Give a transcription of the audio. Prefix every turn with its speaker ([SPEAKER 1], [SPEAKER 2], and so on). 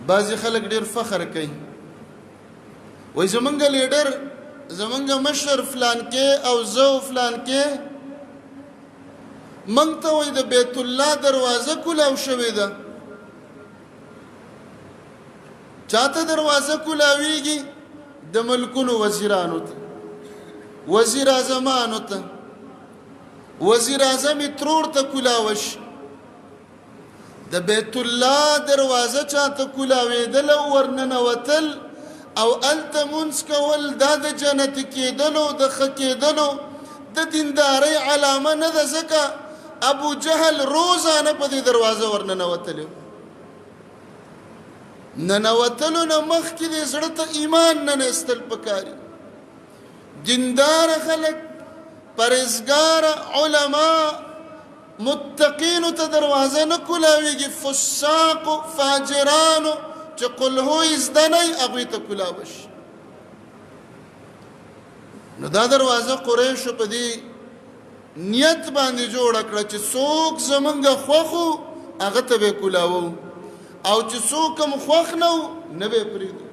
[SPEAKER 1] بعضې خلک ډېر فخر کوي وایي زمونږ لیډر زمونږ مشر فلان کې او زه فلان کې موږ ته وایي د بیت الله دروازه کولاو شوې ده چاته دروازه کولاویږي د ملکونو وزیرانو ته وزیر اعظمانو ته وزیر اعظم ترور ته کولاوش د بیت الله دروازه چاته کولاوېدل او ورننوتل او هلته مونځ کول دا د جنت کېدلو د ښه کېدلو د دیندارۍ علامه نه ده ځکه ابو جهل روزانه په دې دروازه ورننوتلی ننوتلو نه مخکې د زړه ته ایمان ننیستل پکاري دینداره خلک پرهیزګاره علما متقینو ته دروازه نه کولاویږي فساقو فاجرانو چې قل هو زده نه وي هغوی ته کولاوه شي نو دا دروازه قریشو په دې نیت باندې جوړه کړه چې څوک زمونږ خوښ و هغه ته به یې کولاوه او چې څوک هم خوښ نه و نه به یې پرېږدو